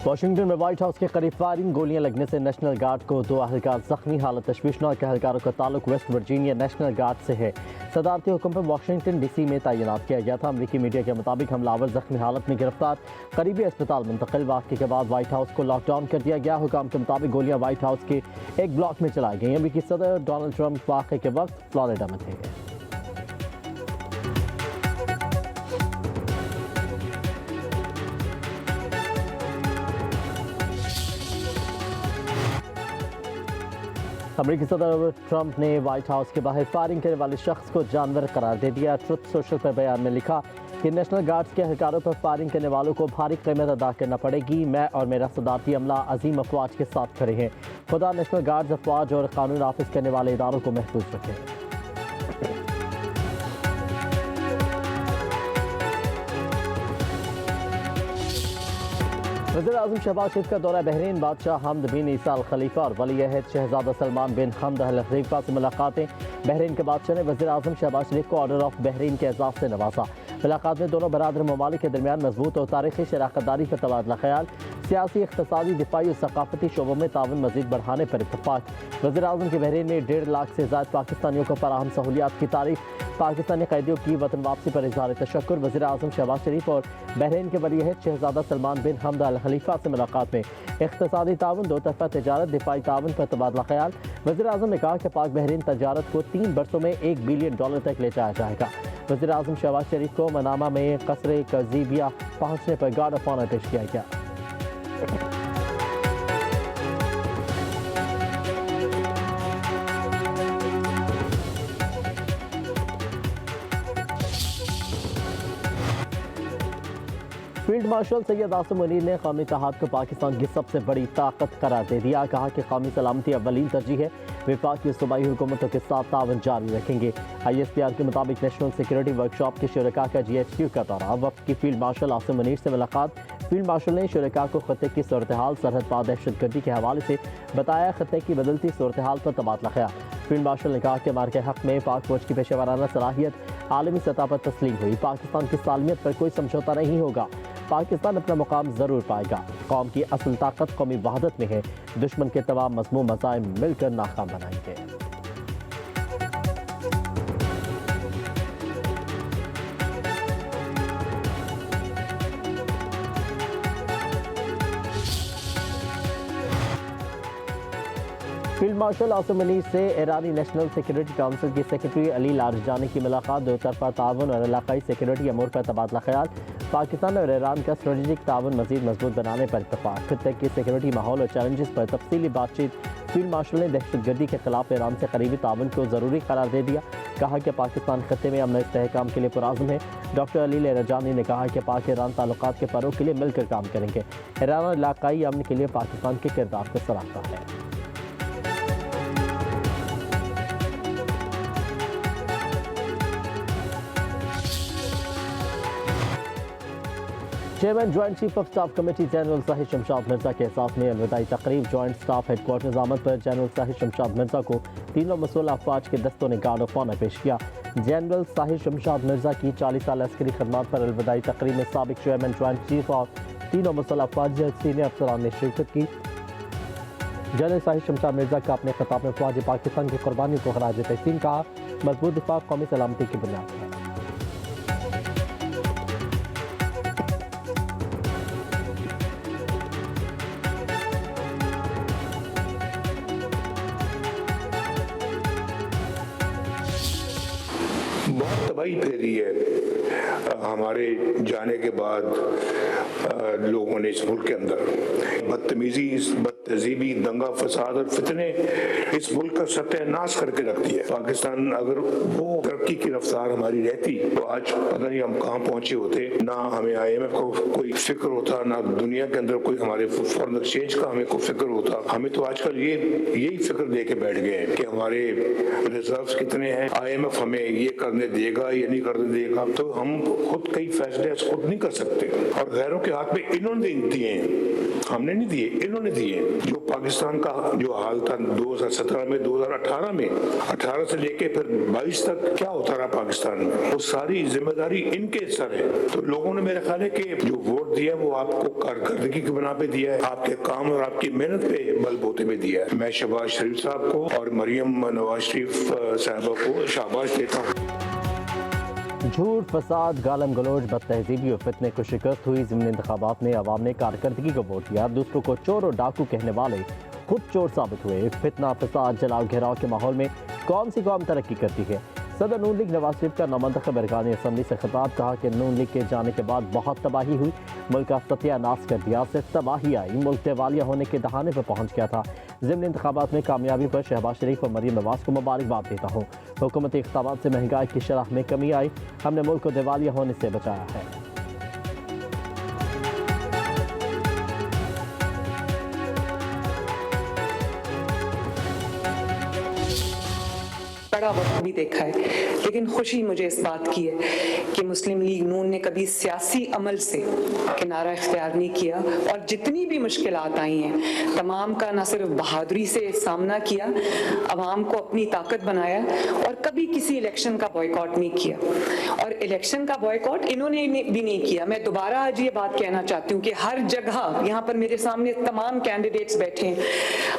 Washington में white house के करीब फायरिंग, गोलियां लगने से नेशनल गार्ड को 2 अहलकार जख्मी, हालत तशवीशनाक। अहलकारों का ताल्लुक वेस्ट वर्जीनिया नेशनल गार्ड से है। सदारती हुक्म पर वाशिंगटन डीसी में तैनात किया गया था। अमरीकी मीडिया के मुताबिक हमलावर जख्मी हालत में गिरफ्तार, करीबी अस्पताल मुंतकिल। वाक़े के बाद व्हाइट हाउस को लॉकडाउन कर दिया गया। हुकाम के मुताबिक गोलियां व्हाइट हाउस के एक ब्लॉक में चलाई गई। अमरीकी सदर डोनाल्ड ट्रंप वाक़े के वक्त फ्लोरिडा में थे। अमरीकी सदर ट्रंप ने व्हाइट हाउस के बाहर फायरिंग करने वाले शख्स को जानवर करार दे दिया। ट्रुथ सोशल पर बयान में लिखा कि नेशनल गार्ड्स के अहलकारों पर फायरिंग करने वालों को भारी कीमत अदा करना पड़ेगी। मैं और मेरा सदारती अमला अजीम अफवाज के साथ खड़े हैं। खुदा नेशनल गार्ड्स, अफवाज और कानून नाफिज करने वाले इदारों को महफूज रखें। वज़ीर-ए-आज़म शहबाज शरीफ का दौरा बहरीन, बादशाह हमद बिन ईसा अल खलीफा और वली-ए-अहद शहजादा सलमान बिन हमद अल खलीफा से मुलाकातें। बहरीन के बादशाह ने वज़ीर-ए-आज़म शहबाज शरीफ को ऑर्डर ऑफ बहरीन के एजाज़ से नवाजा। मुलाकात में दोनों बरादर ममालिक के दरमियान मजबूत और तारीखी शराकतदारी पर तबादला ख्याल, सियासी, इक़्तिसादी, दिफाई और सकाफती शोबों में ताउन मज़ीद बढ़ाने पर इत्तफ़ाक़। वज़ीर-ए-आज़म की बहरीन में 1.5 लाख से ज़ायद पाकिस्तानियों को फराहम सहूलियात की तारीफ। पाकिस्तानी कैदियों की वतन वापसी पर इज़हार तशक्कुर। वज़ीर-ए-आज़म शहबाज शरीफ और बहरीन के वली-ए-अहद शहजादा सलमान बिन हमद अल खलीफा से मुलाकात में इक़्तिसादी ताउन, दो तरफ़ा तजारत, दिफाई ताउन पर तबादला ख्याल। वज़ीर-ए-आज़म ने कहा कि पाक बहरीन तजारत को 3 बरसों में $1 बिलियन तक ले जाया जाएगा। वज़ीर-ए-आज़म शहबाज शरीफ को मनामा में कसरे कज़ीबिया पहुँचने पर गार्ड ऑफ ऑनर पेश किया गया। फील्ड मार्शल सैयद आसिम मुनीर ने कौमी इत्तेहाद को पाकिस्तान की सबसे बड़ी ताकत करार दे दिया। कहा कि कौमी सलामती अव्वलीन तरजीह है। वफाकी सूबाई हुकूमतों के साथ तावन जारी रखेंगे। ISPR के मुताबिक नेशनल सिक्योरिटी वर्कशॉप के शुरका का GHQ का दौरा। वक्त की फील्ड मार्शल आसिम मुनीर से मुलाकात। फील्ड मार्शल ने शुरका को खत्े की सूरत हाल, सरहद पार दहशतगर्दी के हवाले से बताया। खत्े की बदलती सूरत हाल पर तबादला ख्याल। फील्ड मार्शल ने कहा कि मार्के हक में पाक फौज की पेशेवराना सलाहियत आलमी सतह पर तस्लीम हुई। पाकिस्तान की सालमियत पर कोई समझौता नहीं होगा। पाकिस्तान अपना मुकाम जरूर पाएगा। कौम की असल ताकत कौमी वहदत में है। दुश्मन के तमाम मज़मूम मज़ाइम मिलकर नाकाम बनाएंगे। फील्ड मार्शल आसिम मुनीर से ईरानी नेशनल सिक्योरिटी काउंसिल की सेक्रेटरी अली लारजानी की मुलाकात। दो तरफा ताउन और इलाकाई सिक्योरिटी अमूर पर तबादला ख्याल। पाकिस्तान और ईरान का स्ट्रेटेजिक ताउन मज़ीद मजबूत बनाने पर इत्तफ़ाक़। खत्े के सिक्योरिटी माहौल और चैलेंजेस पर तफसीली बातचीत। फील्ड मार्शल ने दहशतगर्दी के खिलाफ ईरान से करीबी ताउन को ज़रूरी करार दे दिया। कहा कि पाकिस्तान खत्े में अमन इस्तेहकाम के लिए पुरअज़्म है। डॉक्टर अली लारजानी ने कहा कि पाक ईरान ताल्लुकात के फ़रोग़ के लिए मिलकर काम करेंगे। ईरान और इलाकाई अमन के लिए पाकिस्तान के किरदार को सराहता है। Chairman joint chief of staff committee general Shahid Shamshad Mirza के एहसास में अलविदाई तकरीब। जॉइंट स्टाफ हेडक्वार्टर्स आमद पर जनरल साहिद शमशाद मिर्जा को तीनों मसूल अफवाज के दस्तों ने गार्ड ऑफ ऑनर पेश किया। जनरल साहिद शमशाद मिर्जा की 40 साल अस्करी खदमात पर अलविदाई तकरीब में साबिक चेयरमैन जॉइंट चीफ और तीनों मसूल अफवाज सीनियर अफसरान ने शिरकत की। जनरल साहिद शमशाद मिर्जा का अपने खिताब में फौज पाकिस्तान की कुर्बानी को खराज तहसीन कहा। मजबूत दिफा कौमी सलामती की बुनियाद है। बहुत तबाही फैली है हमारे जाने के बाद लोगों ने इस मुल्क के अंदर बदतमीजी, बदतहजीबी, दंगा फसाद और फितने इस मुल्क का सत्यानाश करके रख दिया। पाकिस्तान अगर वो तरक्की की रफ्तार हमारी रहती तो आज पता नहीं हम कहाँ पहुंचे होते। ना हमें IMF को कोई फिक्र होता, ना दुनिया के अंदर कोई हमारे फॉरेन एक्सचेंज का हमें कोई फिक्र होता। हमें तो आजकल यही फिक्र दे के बैठ गए हैं कि हमारे रिजर्व्स कितने हैं, IMF हमें ये करने देगा, देगा, ये नहीं करने देगा, तो हम खुद कई फैसले खुद नहीं कर सकते और गैरों के हाथ में इन्होंने दिए हैं, हमने नहीं दिए, इन्होंने दिए। जो पाकिस्तान का जो हाल था 2017 में, 2018 में, 18 से लेके फिर 22 तक क्या होता रहा पाकिस्तान में, वो सारी जिम्मेदारी इनके सर है। तो लोगों ने मेरा ख्याल है कि जो वोट दिया वो आपको कारकर्दगी की बना पे दिया है, आपके काम और आपकी मेहनत पे बलबूते पे दिया है। मैं शहबाज शरीफ साहब को और मरियम नवाज शरीफ साहबा को शाबाश देता हूँ। झूठ, फसाद, गालम गलोच, बदतहजीबी और फितने को शिकस्त हुई। ज़िमनी इंतखाबात में अवाम ने कारकर्दगी को वोट दिया। दूसरों को चोर और डाकू कहने वाले खुद चोर साबित हुए। फितना, फसाद, जलाओ घेराव के माहौल में कौन सी कौम तरक्की करती है? सदर नून लीग नवाज शरीफ का नामंतखब अरकान असम्बली से खिताब, कहा कि नून लीग के जाने के बाद बहुत तबाही हुई, मुल्क का सत्यानाश कर दिया, सिर्फ तबाही आई, मुल्क दिवालिया होने के दहाने पर पहुंच गया था। ज़िमनी इंतखाबात में कामयाबी पर शहबाज शरीफ और मरियम नवाज को मुबारकबाद देता हूँ। हुकूमती इक़दामात से महंगाई की शरह में कमी आई, हमने मुल्क को दिवालिया होने से बचाया है। बड़ा वक्त भी देखा है, लेकिन खुशी मुझे इस बात की है कि मुस्लिम लीग नून ने कभी सियासी अमल से किनारा इख्तियार नहीं किया और जितनी भी मुश्किलात आई हैं तमाम का न सिर्फ बहादुरी से सामना किया, अवाम को अपनी ताकत बनाया और कभी किसी इलेक्शन का बॉयकॉट नहीं किया। और इलेक्शन का बॉयकॉट इन्होंने भी नहीं किया। मैं दोबारा आज ये बात कहना चाहती हूँ कि हर जगह, यहाँ पर मेरे सामने तमाम कैंडिडेट्स बैठे हैं,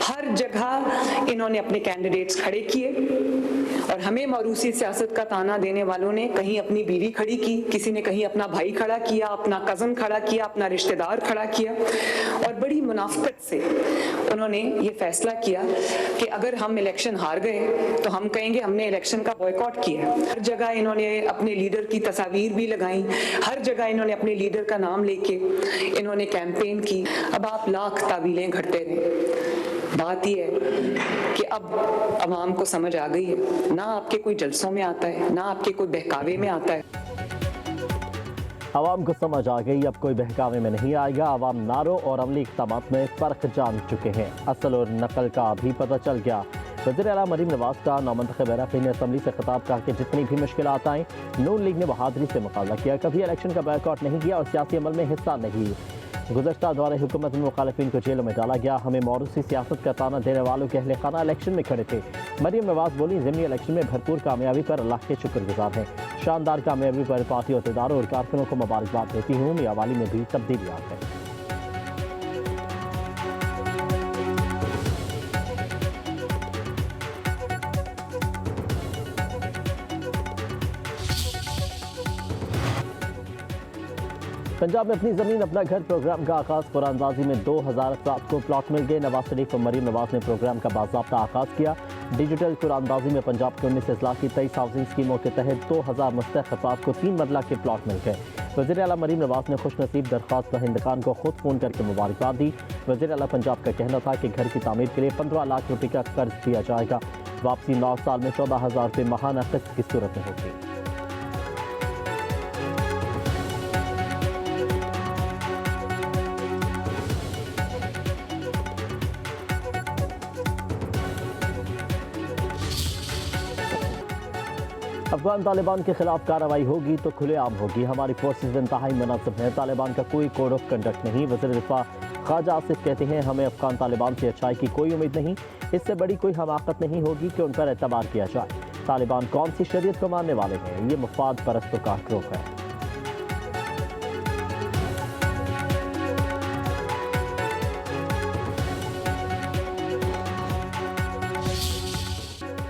हर जगह इन्होंने अपने कैंडिडेट्स खड़े किए और हमें मौरूसी सियासत का ताना देने वालों ने कहीं अपनी बीवी खड़ी की, किसी ने कहीं अपना भाई खड़ा किया, अपना कजन खड़ा किया, अपना रिश्तेदार खड़ा किया और बड़ी मुनाफिकत से उन्होंने ये फैसला किया कि अगर हम इलेक्शन हार गए तो हम कहेंगे हमने इलेक्शन का बॉयकॉट किया। हर जगह इन्होंने अपने लीडर की तस्वीर भी लगाई, हर जगह इन्होंने अपने लीडर का नाम लेके इन्होंने कैंपेन की। अब आप लाख तावीलें घड़ते रहे, बात यह है कि अब अवाम को समझ आ गई है, ना आपके कोई जलसों में आता है, ना आपके कोई बहकावे में आता है। आवाम को समझ आ गई, अब कोई बहकावे में नहीं आएगा। आवाम नारों और अमली इक़दामात में फ़र्क जान चुके हैं, असल और नकल का भी पता चल गया। वज़ीर आला मरीम नवाज का नामंतखब अरकान असम्बली से खिताब, कहा कि जितनी भी मुश्किलात आएँ नून लीग ने बहादुरी से मुकाबला किया, कभी इलेक्शन का बॉयकॉट नहीं किया और सियासी अमल में हिस्सा नहीं। गुज़श्ता दौरे हुकूमत में मुखालिफिन को जेलों में डाला गया, हमें मौरूसी सियासत का ताना देने वालों के अहले खाना इलेक्शन में खड़े थे। मरीम नवाज बोली, ज़िमनी इलेक्शन में भरपूर कामयाबी पर अल्लाह के शुक्रगुजार हैं। शानदार कामयाबी पर पार्टी अहदेदारों और कारकुनों को मुबारकबाद देती हूँ। मियावाली में भी तब्दीली आ गई। पंजाब में अपनी ज़मीन अपना घर प्रोग्राम का आगाज़, कुरानबाजी में 2000 अफराद को प्लॉट मिल गए। नवाज शरीफ और मरीम नवाज ने प्रोग्राम का बाज़ाब्ता आगाज़ किया। डिजिटल कुरानबाजी में पंजाब के 19 अजला की 23 हाउसिंग स्कीमों के तहत 2000 मुस्तहक़ अफराद को 3 मरला के प्लॉट मिल गए। वज़ीर आला मरीम नवाज ने खुश नसीब दरख्वास्त दहिंदगान को खुद फ़ोन करके मुबारकबाद दी। वज़ीर आला पंजाब का कहना था कि घर की तामीर के लिए 15 लाख रुपये का कर्ज दिया जाएगा। वापसी 9 साल में 14,000 रुपये माहाना किस्त की सूरत में होगी। अफगान तालिबान के खिलाफ कार्रवाई होगी तो खुलेआम होगी। हमारी फोर्सेज इंतहाई मुनासिब हैं, तालिबान का कोई कोड ऑफ कंडक्ट नहीं। वज़ीर दिफा ख्वाजा आसिफ कहते हैं, हमें अफगान तालिबान से अच्छाई की कोई उम्मीद नहीं, इससे बड़ी कोई हमाकत नहीं होगी कि उन पर एतबार किया जाए। तालिबान कौन सी शरीयत को मानने वाले हैं, ये मुफाद परस्तों का ग्रुप है।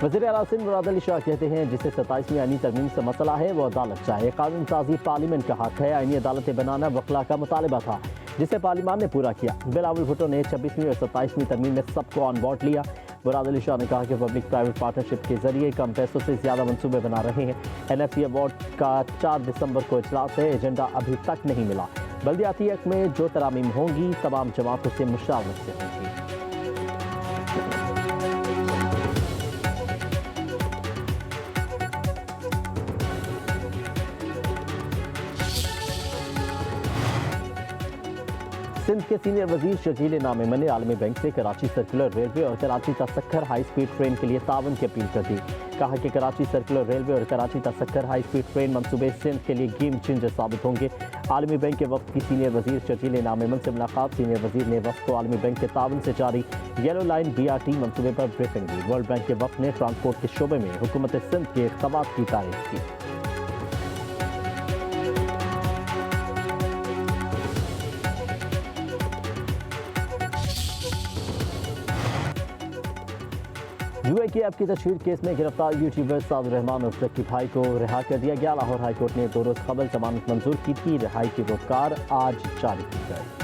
वज़ीर आला सिंध मुराद अली शाह कहते हैं, जिसे 27वीं आईनी तरमीम से मसला है वो अदालत चाहे। कानून साजी पार्लियामेंट का हक है, आईनी अदालतें बनाना वकला का मुतालबा था जिसे पार्लियामान ने पूरा किया। बिलावल भुट्टो ने 26वीं और 27वीं तरमीम में सबको ऑन बोर्ड लिया। मुराद अली शाह ने कहा कि पब्लिक प्राइवेट पार्टनरशिप के जरिए कम पैसों से ज़्यादा मनसूबे बना रहे हैं। NFC अवार्ड का 4 दिसंबर को इजलास है, एजेंडा अभी तक नहीं मिला। बल्दियाती हक में जो तरामीम होंगी तमाम जमातों से मुशावरत से होंगी। सिंध के सीनियर वजीर शकील नामिमन ने आलमी बैंक से कराची सर्कुलर रेलवे और कराची तसक्खर हाई स्पीड ट्रेन के लिए ताउन की अपील कर दी। कहा कि कराची सर्कुलर रेलवे और कराची तसक्खर हाई स्पीड ट्रेन मंसूबे सिंध के लिए गेम चेंजर साबित होंगे। आलमी बैंक के वक्त की सीनियर वजीर शकील नामिमन से मुलाकात। सीनियर वजीर ने वक्त को आलमी बैंक के ताउन से जारी येलो लाइन BRT मंसूबे पर ब्रीफिंग दी। वर्ल्ड बैंक के वक्त ने ट्रांसपोर्ट के शोबे में हुकूमत सिंध के इक़दामात की तारीफ की। UAKF की तशहीर केस में गिरफ्तार यूट्यूबर साद रहमान और रकीब भाई को रिहा कर दिया गया। लाहौर हाईकोर्ट ने 2 रोज़ कबल जमानत मंजूर की थी। रिहाई की रोककार आज जारी की गई।